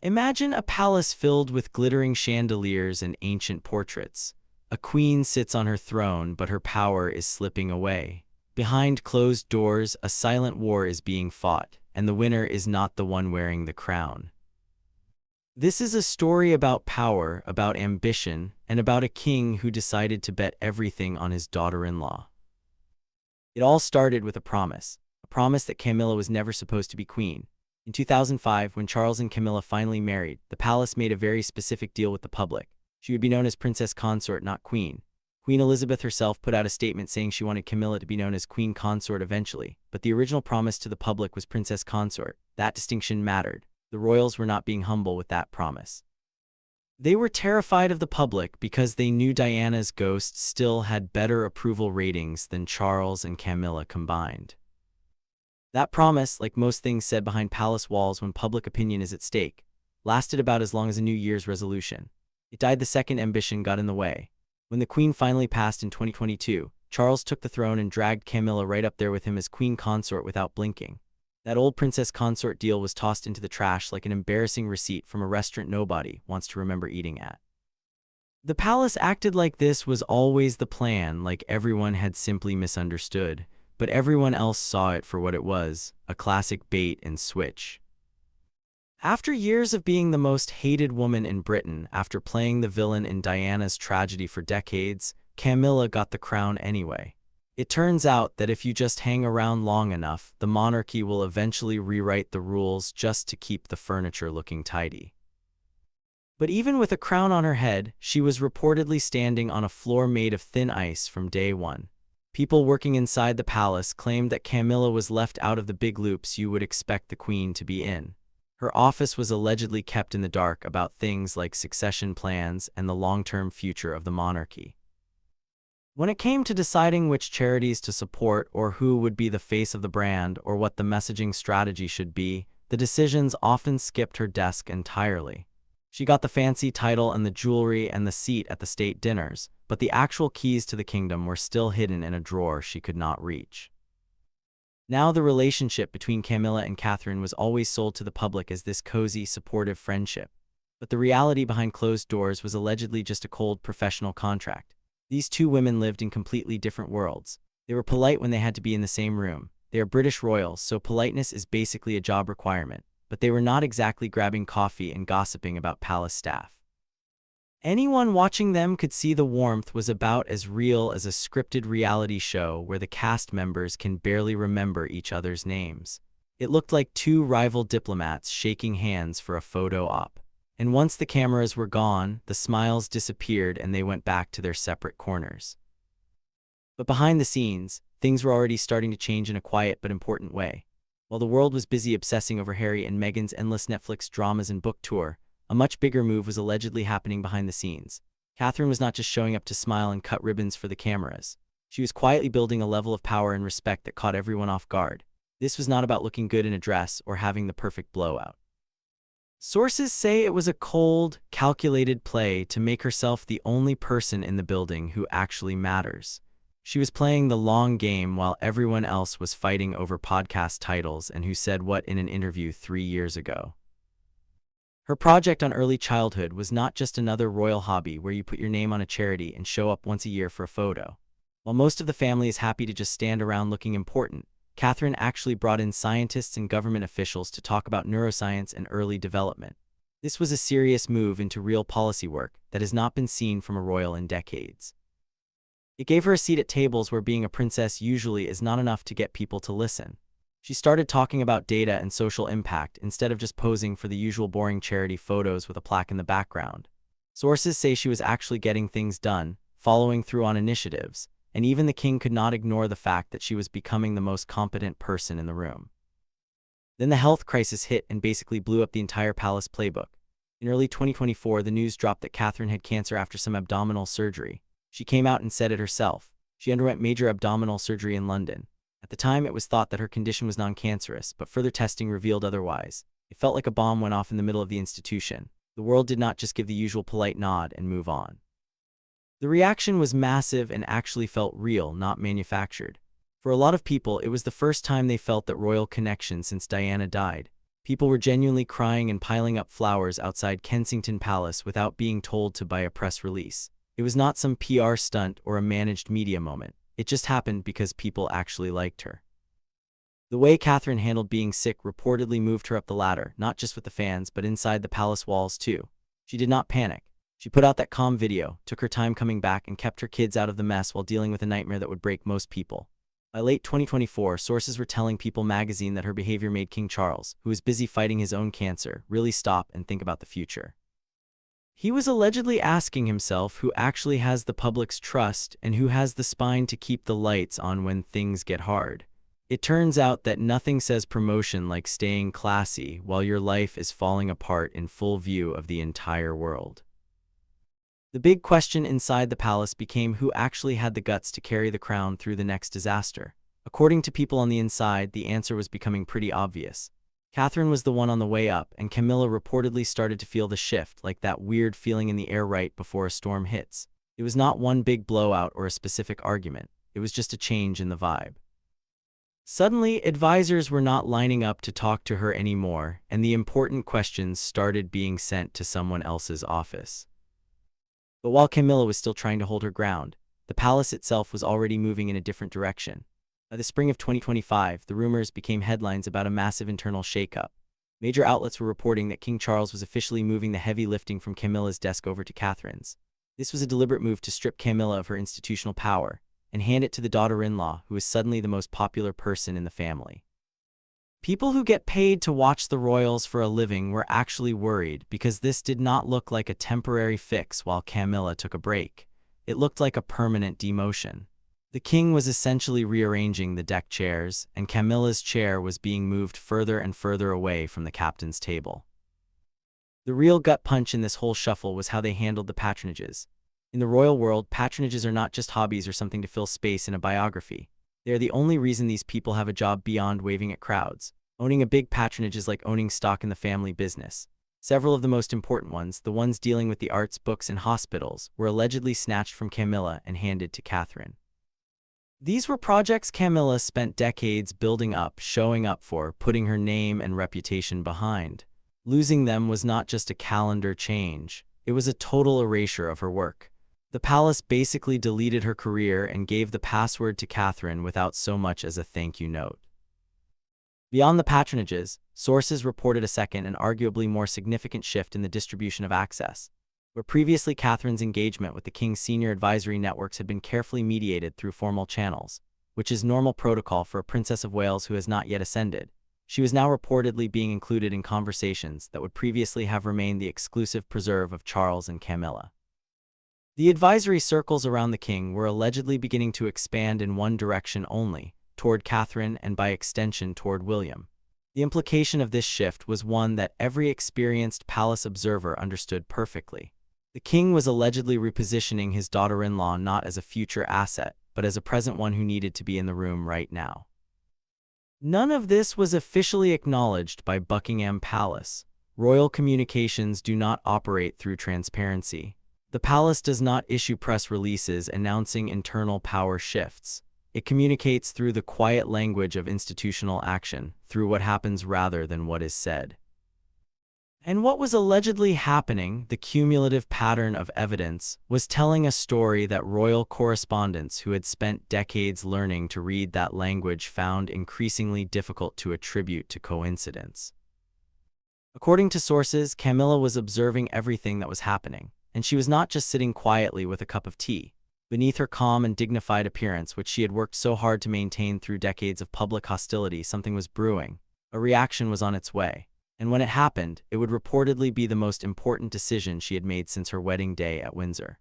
Imagine a palace filled with glittering chandeliers and ancient portraits. A queen sits on her throne, but her power is slipping away. Behind closed doors, a silent war is being fought, and the winner is not the one wearing the crown. This is a story about power, about ambition, and about a king who decided to bet everything on his daughter-in-law. It all started with a promise that Camilla was never supposed to be queen. In 2005, when Charles and Camilla finally married, the palace made a very specific deal with the public. She would be known as Princess Consort, not Queen. Queen Elizabeth herself put out a statement saying she wanted Camilla to be known as Queen Consort eventually, but the original promise to the public was Princess Consort. That distinction mattered. The royals were not being humble with that promise. They were terrified of the public because they knew Diana's ghost still had better approval ratings than Charles and Camilla combined. That promise, like most things said behind palace walls when public opinion is at stake, lasted about as long as a New Year's resolution. It died the second ambition got in the way. When the Queen finally passed in 2022, Charles took the throne and dragged Camilla right up there with him as Queen Consort without blinking. That old Princess Consort deal was tossed into the trash like an embarrassing receipt from a restaurant nobody wants to remember eating at. The palace acted like this was always the plan, like everyone had simply misunderstood, but everyone else saw it for what it was, a classic bait and switch. After years of being the most hated woman in Britain, after playing the villain in Diana's tragedy for decades, Camilla got the crown anyway. It turns out that if you just hang around long enough, the monarchy will eventually rewrite the rules just to keep the furniture looking tidy. But even with a crown on her head, she was reportedly standing on a floor made of thin ice from day one. People working inside the palace claimed that Camilla was left out of the big loops you would expect the queen to be in. Her office was allegedly kept in the dark about things like succession plans and the long-term future of the monarchy. When it came to deciding which charities to support or who would be the face of the brand or what the messaging strategy should be, the decisions often skipped her desk entirely. She got the fancy title and the jewelry and the seat at the state dinners, but the actual keys to the kingdom were still hidden in a drawer she could not reach. Now the relationship between Camilla and Catherine was always sold to the public as this cozy, supportive friendship. But the reality behind closed doors was allegedly just a cold professional contract. These two women lived in completely different worlds. They were polite when they had to be in the same room. They are British royals, so politeness is basically a job requirement, but they were not exactly grabbing coffee and gossiping about palace staff. Anyone watching them could see the warmth was about as real as a scripted reality show where the cast members can barely remember each other's names. It looked like two rival diplomats shaking hands for a photo op. And once the cameras were gone, the smiles disappeared and they went back to their separate corners. But behind the scenes, things were already starting to change in a quiet but important way. While the world was busy obsessing over Harry and Meghan's endless Netflix dramas and book tour, a much bigger move was allegedly happening behind the scenes. Catherine was not just showing up to smile and cut ribbons for the cameras. She was quietly building a level of power and respect that caught everyone off guard. This was not about looking good in a dress or having the perfect blowout. Sources say it was a cold, calculated play to make herself the only person in the building who actually matters. She was playing the long game while everyone else was fighting over podcast titles and who said what in an interview 3 years ago. Her project on early childhood was not just another royal hobby where you put your name on a charity and show up once a year for a photo. While most of the family is happy to just stand around looking important, Catherine actually brought in scientists and government officials to talk about neuroscience and early development. This was a serious move into real policy work that has not been seen from a royal in decades. It gave her a seat at tables where being a princess usually is not enough to get people to listen. She started talking about data and social impact instead of just posing for the usual boring charity photos with a plaque in the background. Sources say she was actually getting things done, following through on initiatives, and even the king could not ignore the fact that she was becoming the most competent person in the room. Then the health crisis hit and basically blew up the entire palace playbook. In early 2024, the news dropped that Catherine had cancer after some abdominal surgery. She came out and said it herself. She underwent major abdominal surgery in London. At the time, it was thought that her condition was non-cancerous, but further testing revealed otherwise. It felt like a bomb went off in the middle of the institution. The world did not just give the usual polite nod and move on. The reaction was massive and actually felt real, not manufactured. For a lot of people, it was the first time they felt that royal connection since Diana died. People were genuinely crying and piling up flowers outside Kensington Palace without being told to by a press release. It was not some PR stunt or a managed media moment. It just happened because people actually liked her. The way Catherine handled being sick reportedly moved her up the ladder, not just with the fans, but inside the palace walls too. She did not panic. She put out that calm video, took her time coming back, and kept her kids out of the mess while dealing with a nightmare that would break most people. By late 2024, sources were telling People magazine that her behavior made King Charles, who was busy fighting his own cancer, really stop and think about the future. He was allegedly asking himself who actually has the public's trust and who has the spine to keep the lights on when things get hard. It turns out that nothing says promotion like staying classy while your life is falling apart in full view of the entire world. The big question inside the palace became who actually had the guts to carry the crown through the next disaster. According to people on the inside, the answer was becoming pretty obvious. Catherine was the one on the way up, and Camilla reportedly started to feel the shift, like that weird feeling in the air right before a storm hits. It was not one big blowout or a specific argument. It was just a change in the vibe. Suddenly, advisors were not lining up to talk to her anymore, and the important questions started being sent to someone else's office. But while Camilla was still trying to hold her ground, the palace itself was already moving in a different direction. By the spring of 2025, the rumors became headlines about a massive internal shakeup. Major outlets were reporting that King Charles was officially moving the heavy lifting from Camilla's desk over to Catherine's. This was a deliberate move to strip Camilla of her institutional power and hand it to the daughter-in-law, who was suddenly the most popular person in the family. People who get paid to watch the royals for a living were actually worried because this did not look like a temporary fix while Camilla took a break. It looked like a permanent demotion. The king was essentially rearranging the deck chairs, and Camilla's chair was being moved further and further away from the captain's table. The real gut punch in this whole shuffle was how they handled the patronages. In the royal world, patronages are not just hobbies or something to fill space in a biography. They are the only reason these people have a job beyond waving at crowds. Owning a big patronage is like owning stock in the family business. Several of the most important ones, the ones dealing with the arts, books, and hospitals, were allegedly snatched from Camilla and handed to Catherine. These were projects Camilla spent decades building up, showing up for, putting her name and reputation behind. Losing them was not just a calendar change, it was a total erasure of her work. The palace basically deleted her career and gave the password to Catherine without so much as a thank you note. Beyond the patronages, sources reported a second and arguably more significant shift in the distribution of access. Where previously Catherine's engagement with the king's senior advisory networks had been carefully mediated through formal channels, which is normal protocol for a Princess of Wales who has not yet ascended, she was now reportedly being included in conversations that would previously have remained the exclusive preserve of Charles and Camilla. The advisory circles around the king were allegedly beginning to expand in one direction only, toward Catherine and by extension toward William. The implication of this shift was one that every experienced palace observer understood perfectly. The king was allegedly repositioning his daughter-in-law not as a future asset, but as a present one who needed to be in the room right now. None of this was officially acknowledged by Buckingham Palace. Royal communications do not operate through transparency. The palace does not issue press releases announcing internal power shifts. It communicates through the quiet language of institutional action, through what happens rather than what is said. And what was allegedly happening, the cumulative pattern of evidence, was telling a story that royal correspondents who had spent decades learning to read that language found increasingly difficult to attribute to coincidence. According to sources, Camilla was observing everything that was happening, and she was not just sitting quietly with a cup of tea. Beneath her calm and dignified appearance, which she had worked so hard to maintain through decades of public hostility, something was brewing. A reaction was on its way. And when it happened, it would reportedly be the most important decision she had made since her wedding day at Windsor.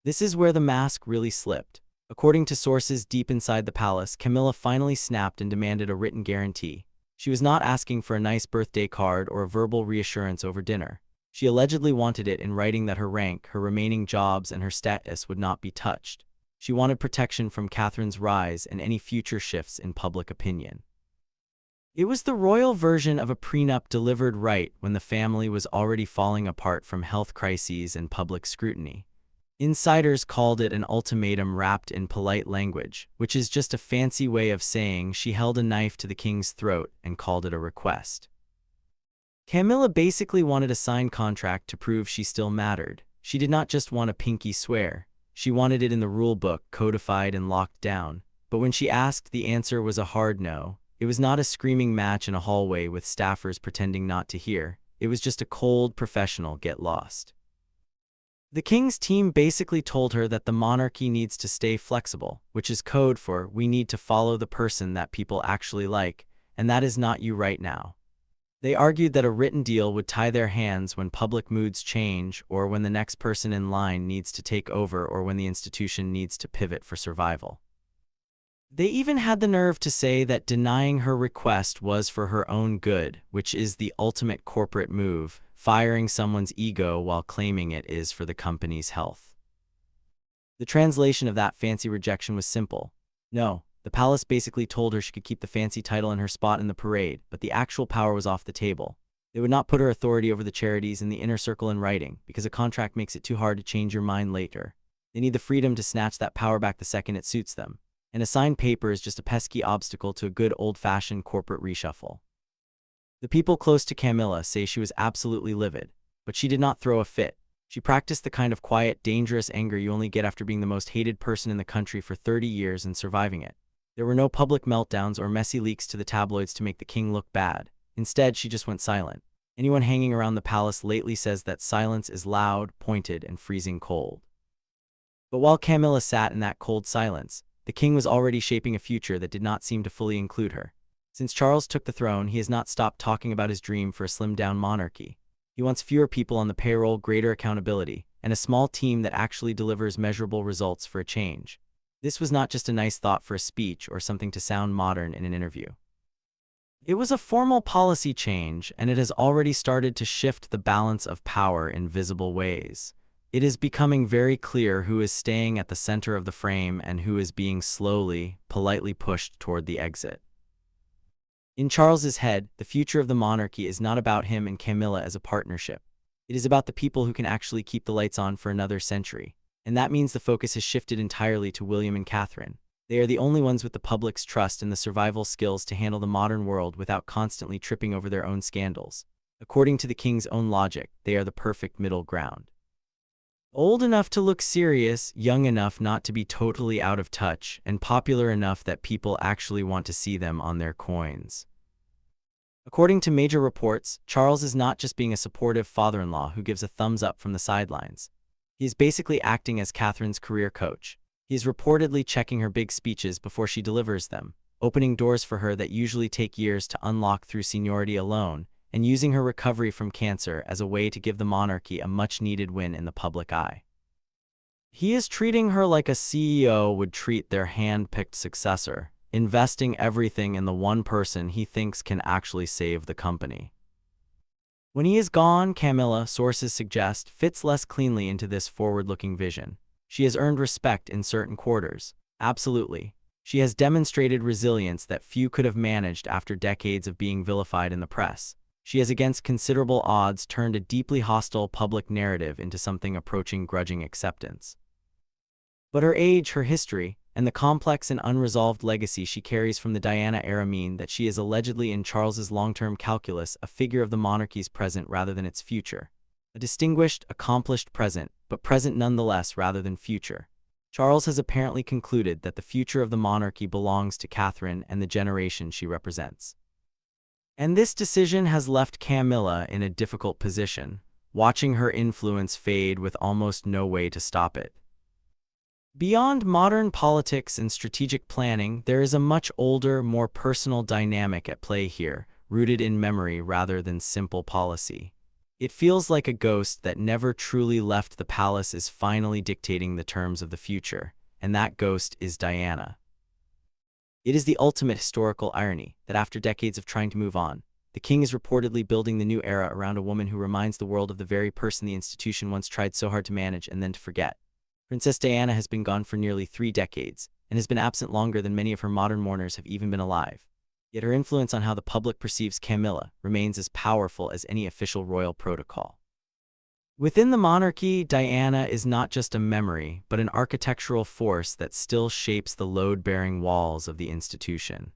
This is where the mask really slipped. According to sources deep inside the palace, Camilla finally snapped and demanded a written guarantee. She was not asking for a nice birthday card or a verbal reassurance over dinner. She allegedly wanted it in writing that her rank, her remaining jobs, and her status would not be touched. She wanted protection from Catherine's rise and any future shifts in public opinion. It was the royal version of a prenup delivered right when the family was already falling apart from health crises and public scrutiny. Insiders called it an ultimatum wrapped in polite language, which is just a fancy way of saying she held a knife to the king's throat and called it a request. Camilla basically wanted a signed contract to prove she still mattered. She did not just want a pinky swear. She wanted it in the rule book, codified and locked down. But when she asked, the answer was a hard no. It was not a screaming match in a hallway with staffers pretending not to hear. It was just a cold, professional get lost. The king's team basically told her that the monarchy needs to stay flexible, which is code for we need to follow the person that people actually like, and that is not you right now. They argued that a written deal would tie their hands when public moods change, or when the next person in line needs to take over, or when the institution needs to pivot for survival. They even had the nerve to say that denying her request was for her own good, which is the ultimate corporate move, firing someone's ego while claiming it is for the company's health. The translation of that fancy rejection was simple. No. The palace basically told her she could keep the fancy title and her spot in the parade, but the actual power was off the table. They would not put her authority over the charities and the inner circle in writing, because a contract makes it too hard to change your mind later. They need the freedom to snatch that power back the second it suits them. And a signed paper is just a pesky obstacle to a good old-fashioned corporate reshuffle. The people close to Camilla say she was absolutely livid, but she did not throw a fit. She practiced the kind of quiet, dangerous anger you only get after being the most hated person in the country for 30 years and surviving it. There were no public meltdowns or messy leaks to the tabloids to make the king look bad. Instead, she just went silent. Anyone hanging around the palace lately says that silence is loud, pointed, and freezing cold. But while Camilla sat in that cold silence, the king was already shaping a future that did not seem to fully include her. Since Charles took the throne, he has not stopped talking about his dream for a slimmed-down monarchy. He wants fewer people on the payroll, greater accountability, and a small team that actually delivers measurable results for a change. This was not just a nice thought for a speech or something to sound modern in an interview. It was a formal policy change, and it has already started to shift the balance of power in visible ways. It is becoming very clear who is staying at the center of the frame and who is being slowly, politely pushed toward the exit. In Charles's head, the future of the monarchy is not about him and Camilla as a partnership. It is about the people who can actually keep the lights on for another century. And that means the focus has shifted entirely to William and Catherine. They are the only ones with the public's trust and the survival skills to handle the modern world without constantly tripping over their own scandals. According to the king's own logic, they are the perfect middle ground. Old enough to look serious, young enough not to be totally out of touch, and popular enough that people actually want to see them on their coins. According to major reports, Charles is not just being a supportive father-in-law who gives a thumbs up from the sidelines. He is basically acting as Catherine's career coach. He is reportedly checking her big speeches before she delivers them, opening doors for her that usually take years to unlock through seniority alone, and using her recovery from cancer as a way to give the monarchy a much-needed win in the public eye. He is treating her like a CEO would treat their hand-picked successor, investing everything in the one person he thinks can actually save the company. When he is gone, Camilla, sources suggest, fits less cleanly into this forward-looking vision. She has earned respect in certain quarters. Absolutely. She has demonstrated resilience that few could have managed after decades of being vilified in the press. She has, against considerable odds, turned a deeply hostile public narrative into something approaching grudging acceptance. But her age, her history, and the complex and unresolved legacy she carries from the Diana era mean that she is allegedly in Charles's long-term calculus a figure of the monarchy's present rather than its future. A distinguished, accomplished present, but present nonetheless rather than future. Charles has apparently concluded that the future of the monarchy belongs to Catherine and the generation she represents. And this decision has left Camilla in a difficult position, watching her influence fade with almost no way to stop it. Beyond modern politics and strategic planning, there is a much older, more personal dynamic at play here, rooted in memory rather than simple policy. It feels like a ghost that never truly left the palace is finally dictating the terms of the future, and that ghost is Diana. It is the ultimate historical irony that after decades of trying to move on, the king is reportedly building the new era around a woman who reminds the world of the very person the institution once tried so hard to manage and then to forget. Princess Diana has been gone for nearly 3 decades, and has been absent longer than many of her modern mourners have even been alive. Yet her influence on how the public perceives Camilla remains as powerful as any official royal protocol. Within the monarchy, Diana is not just a memory, but an architectural force that still shapes the load-bearing walls of the institution.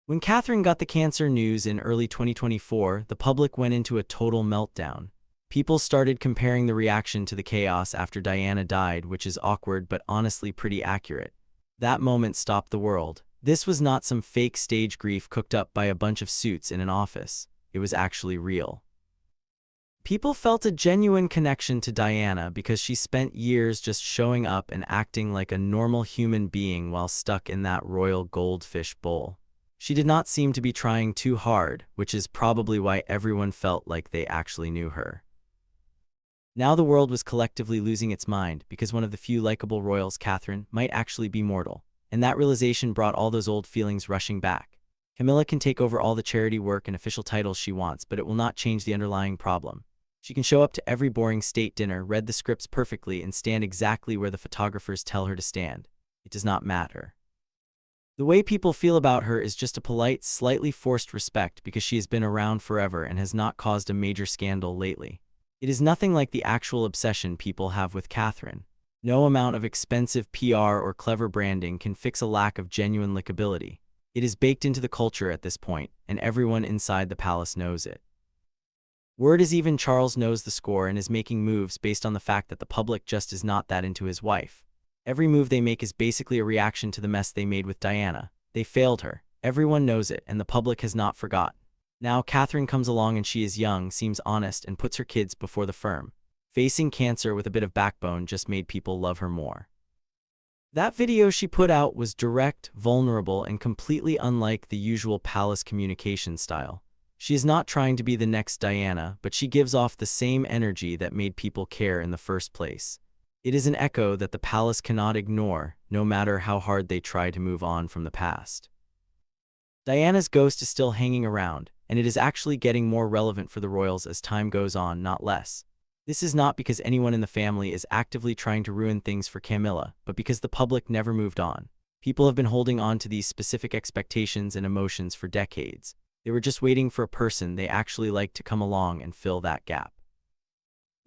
When Catherine got the cancer news in early 2024, the public went into a total meltdown. People started comparing the reaction to the chaos after Diana died, which is awkward but honestly pretty accurate. That moment stopped the world. This was not some fake stage grief cooked up by a bunch of suits in an office. It was actually real. People felt a genuine connection to Diana because she spent years just showing up and acting like a normal human being while stuck in that royal goldfish bowl. She did not seem to be trying too hard, which is probably why everyone felt like they actually knew her. Now the world was collectively losing its mind because one of the few likable royals, Catherine, might actually be mortal, and that realization brought all those old feelings rushing back. Camilla can take over all the charity work and official titles she wants, but it will not change the underlying problem. She can show up to every boring state dinner, read the scripts perfectly, and stand exactly where the photographers tell her to stand. It does not matter. The way people feel about her is just a polite, slightly forced respect because she has been around forever and has not caused a major scandal lately. It is nothing like the actual obsession people have with Catherine. No amount of expensive PR or clever branding can fix a lack of genuine likability. It is baked into the culture at this point, and everyone inside the palace knows it. Word is even Charles knows the score and is making moves based on the fact that the public just is not that into his wife. Every move they make is basically a reaction to the mess they made with Diana. They failed her. Everyone knows it, and the public has not forgotten. Now Catherine comes along and she is young, seems honest, and puts her kids before the firm. Facing cancer with a bit of backbone just made people love her more. That video she put out was direct, vulnerable, and completely unlike the usual palace communication style. She is not trying to be the next Diana, but she gives off the same energy that made people care in the first place. It is an echo that the palace cannot ignore, no matter how hard they try to move on from the past. Diana's ghost is still hanging around, and it is actually getting more relevant for the royals as time goes on, not less. This is not because anyone in the family is actively trying to ruin things for Camilla, but because the public never moved on. People have been holding on to these specific expectations and emotions for decades. They were just waiting for a person they actually liked to come along and fill that gap.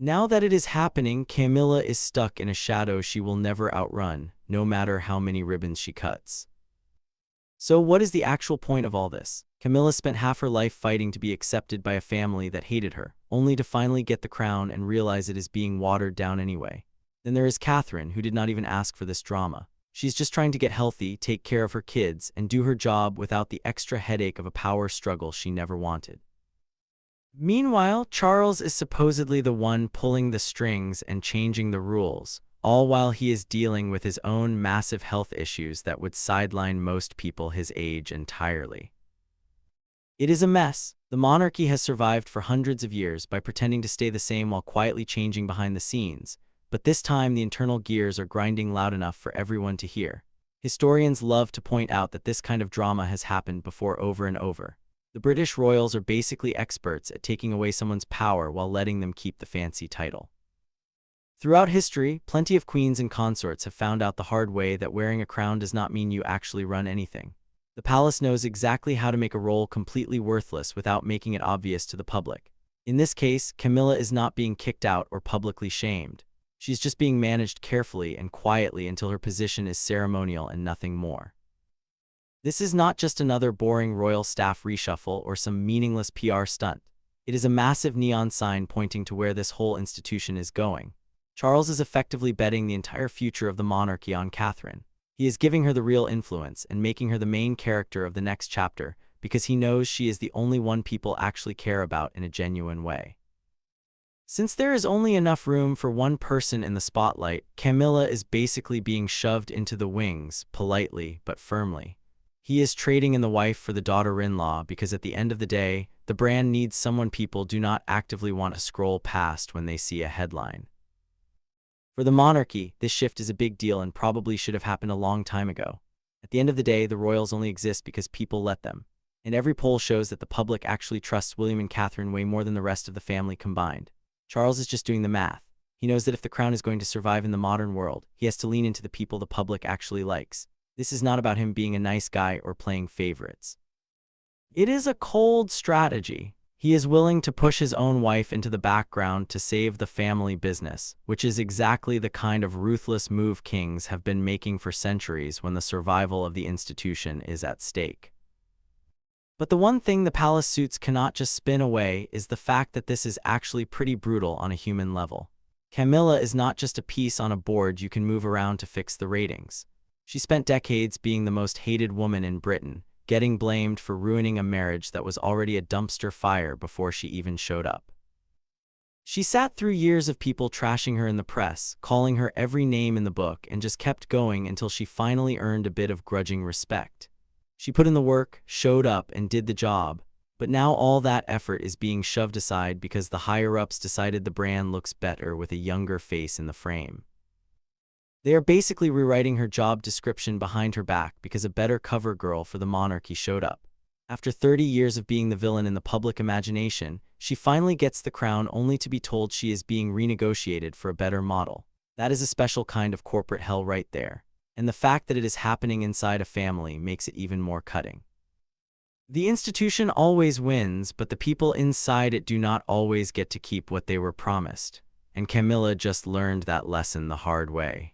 Now that it is happening, Camilla is stuck in a shadow she will never outrun, no matter how many ribbons she cuts. So what is the actual point of all this? Camilla spent half her life fighting to be accepted by a family that hated her, only to finally get the crown and realize it is being watered down anyway. Then there is Catherine, who did not even ask for this drama. She's just trying to get healthy, take care of her kids, and do her job without the extra headache of a power struggle she never wanted. Meanwhile, Charles is supposedly the one pulling the strings and changing the rules, all while he is dealing with his own massive health issues that would sideline most people his age entirely. It is a mess. The monarchy has survived for hundreds of years by pretending to stay the same while quietly changing behind the scenes, but this time the internal gears are grinding loud enough for everyone to hear. Historians love to point out that this kind of drama has happened before over and over. The British royals are basically experts at taking away someone's power while letting them keep the fancy title. Throughout history, plenty of queens and consorts have found out the hard way that wearing a crown does not mean you actually run anything. The palace knows exactly how to make a role completely worthless without making it obvious to the public. In this case, Camilla is not being kicked out or publicly shamed. She's just being managed carefully and quietly until her position is ceremonial and nothing more. This is not just another boring royal staff reshuffle or some meaningless PR stunt. It is a massive neon sign pointing to where this whole institution is going. Charles is effectively betting the entire future of the monarchy on Catherine. He is giving her the real influence and making her the main character of the next chapter because he knows she is the only one people actually care about in a genuine way. Since there is only enough room for one person in the spotlight, Camilla is basically being shoved into the wings, politely but firmly. He is trading in the wife for the daughter-in-law because at the end of the day, the brand needs someone people do not actively want to scroll past when they see a headline. For the monarchy, this shift is a big deal and probably should have happened a long time ago. At the end of the day, the royals only exist because people let them. And every poll shows that the public actually trusts William and Catherine way more than the rest of the family combined. Charles is just doing the math. He knows that if the crown is going to survive in the modern world, he has to lean into the people the public actually likes. This is not about him being a nice guy or playing favorites. It is a cold strategy. He is willing to push his own wife into the background to save the family business, which is exactly the kind of ruthless move kings have been making for centuries when the survival of the institution is at stake. But the one thing the palace suits cannot just spin away is the fact that this is actually pretty brutal on a human level. Camilla is not just a piece on a board you can move around to fix the ratings. She spent decades being the most hated woman in Britain, getting blamed for ruining a marriage that was already a dumpster fire before she even showed up. She sat through years of people trashing her in the press, calling her every name in the book, and just kept going until she finally earned a bit of grudging respect. She put in the work, showed up, and did the job, but now all that effort is being shoved aside because the higher-ups decided the brand looks better with a younger face in the frame. They are basically rewriting her job description behind her back because a better cover girl for the Monarchy showed up. After 30 years of being the villain in the public imagination, she finally gets the crown only to be told she is being renegotiated for a better model. That is a special kind of corporate hell right there. And the fact that it is happening inside a family makes it even more cutting. The institution always wins, but the people inside it do not always get to keep what they were promised. And Camilla just learned that lesson the hard way.